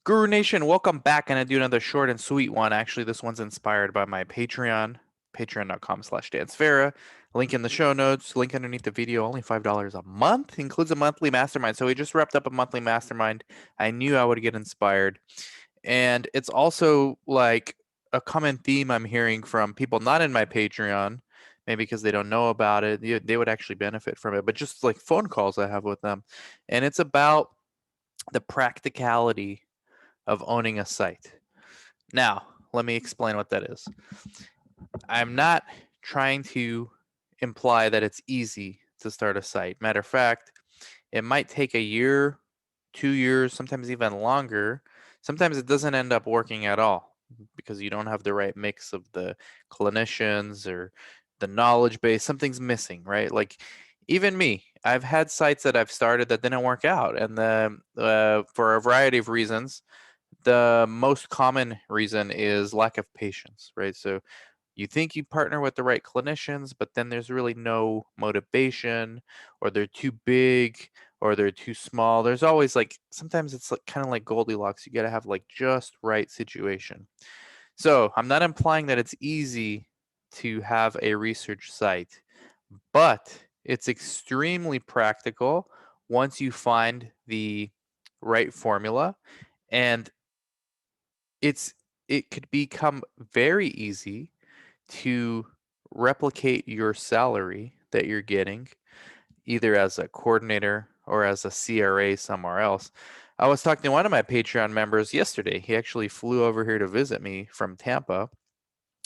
Guru Nation, welcome back. And I do another short and sweet one. Actually, this one's inspired by my Patreon, patreon.com/dancevera. Link in the show notes, link underneath the video, only $5 a month. Includes a monthly mastermind. So we just wrapped up a monthly mastermind. I knew I would get inspired. And it's also like a common theme I'm hearing from people not in my Patreon, maybe because they don't know about it. They would actually benefit from it, but just like phone calls I have with them. And it's about the practicality of owning a site. Now, let me explain what that is. I'm not trying to imply that it's easy to start a site. Matter of fact, it might take a year, 2 years, sometimes even longer. Sometimes it doesn't end up working at all because you don't have the right mix of the clinicians or the knowledge base. Something's missing, right? Like even me, I've had sites that I've started that didn't work out, and for a variety of reasons. The most common reason is lack of patience, right? So you think you partner with the right clinicians, but then there's really no motivation, or they're too big, or they're too small. There's always like sometimes it's like kind of like Goldilocks. You got to have like just right situation. So I'm not implying that it's easy to have a research site, but it's extremely practical once you find the right formula. And it's it could become very easy to replicate your salary that you're getting either as a coordinator or as a CRA somewhere else. I was talking to one of my Patreon members yesterday. He actually flew over here to visit me from Tampa.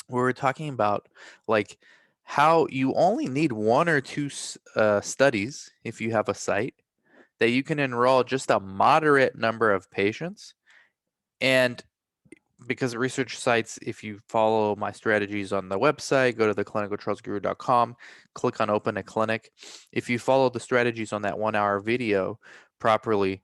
We were talking about like how you only need one or two studies if you have a site that you can enroll just a moderate number of patients. And because research sites, if you follow my strategies on the website, go to theclinicaltrialsguru.com, click on open a clinic. If you follow the strategies on that 1 hour video properly,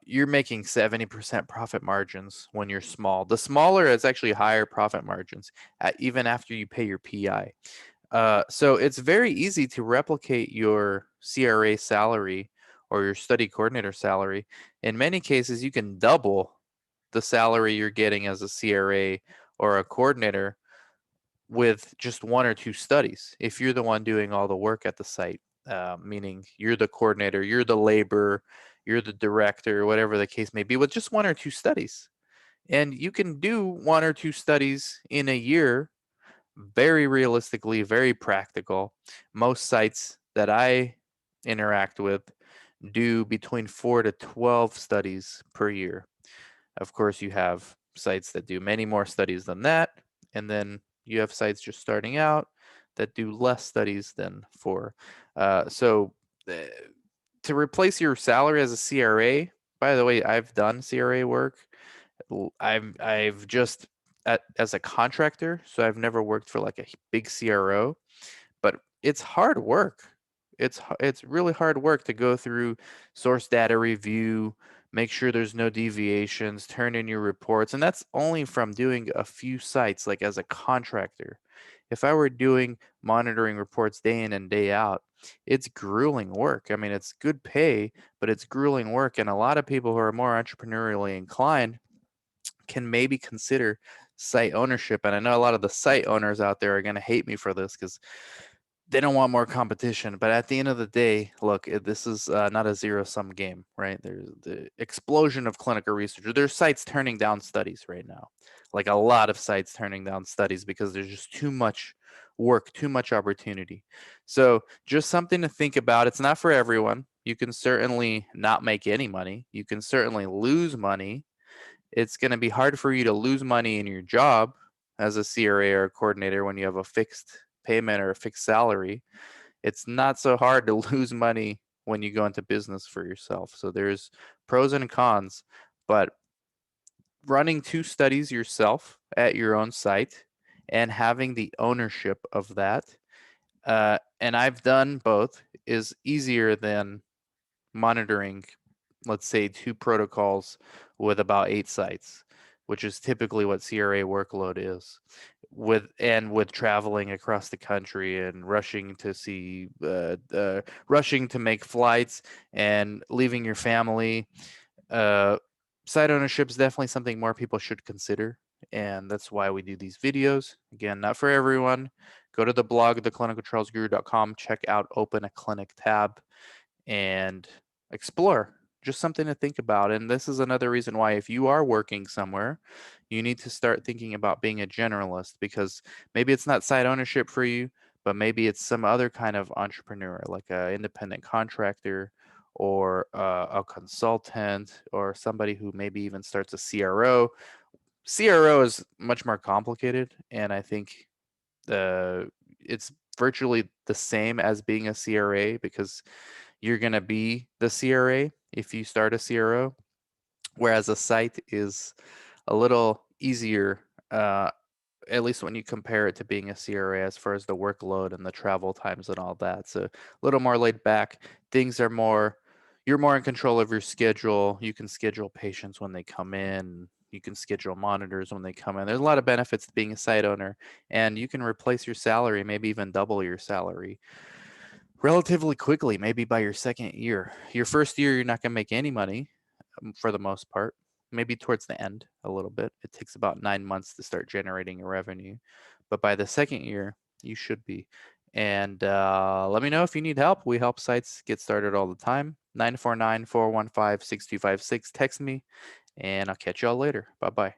you're making 70% profit margins when you're small. The smaller is actually higher profit margins, even after you pay your PI. So it's very easy to replicate your CRA salary or your study coordinator salary. In many cases, you can double the salary you're getting as a CRA or a coordinator with just one or two studies. If you're the one doing all the work at the site, meaning you're the coordinator, you're the laborer, you're the director, whatever the case may be, with just one or two studies. And you can do one or two studies in a year, very realistically, very practical. Most sites that I interact with do between 4 to 12 studies per year. Of course, you have sites that do many more studies than that, and then you have sites just starting out that do less studies than 4. So uh, to replace your salary as a CRA, by the way, I've done CRA work. I've just as a contractor, so I've never worked for like a big CRO, but it's hard work. It's really hard work to go through source data review, make sure there's no deviations, turn in your reports, and that's only from doing a few sites like as a contractor. If I were doing monitoring reports day in and day out, it's grueling work. I mean, it's good pay, but it's grueling work, and a lot of people who are more entrepreneurially inclined can maybe consider site ownership. And I know a lot of the site owners out there are going to hate me for this because they don't want more competition. But at the end of the day, look, this is not a zero-sum game, right? There's the explosion of clinical research. There's sites turning down studies right now, like a lot of sites turning down studies because there's just too much work, too much opportunity. So just something to think about. It's not for everyone. You can certainly not make any money. You can certainly lose money. It's going to be hard for you to lose money in your job as a CRA or a coordinator when you have a fixed payment or a fixed salary. It's not so hard to lose money when you go into business for yourself. So there's pros and cons, but running two studies yourself at your own site and having the ownership of that, and I've done both, is easier than monitoring, let's say, two protocols with about 8 sites, which is typically what CRA workload is. With traveling across the country and rushing to make flights and leaving your family, site ownership is definitely something more people should consider. And that's why we do these videos. Again, not for everyone. Go to the blog, theclinicaltrialsguru.com, check out Open a Clinic tab, and explore. Just something to think about. And this is another reason why, if you are working somewhere, you need to start thinking about being a generalist, because maybe it's not site ownership for you, but maybe it's some other kind of entrepreneur, like an independent contractor or a consultant, or somebody who maybe even starts a CRO. CRO is much more complicated, and I think it's virtually the same as being a CRA, because you're going to be the CRA if you start a CRO, whereas a site is a little easier, at least when you compare it to being a CRA, as far as the workload and the travel times and all that. So a little more laid back. Things are more, you're more in control of your schedule. You can schedule patients when they come in. You can schedule monitors when they come in. There's a lot of benefits to being a site owner, and you can replace your salary, maybe even double your salary relatively quickly, maybe by your second year. Your first year, you're not going to make any money, for the most part. Maybe towards the end, a little bit. It takes about 9 months to start generating a revenue. But by the second year, you should be. And let me know if you need help. We help sites get started all the time. 949-415-6256. Text me, and I'll catch y'all later. Bye bye.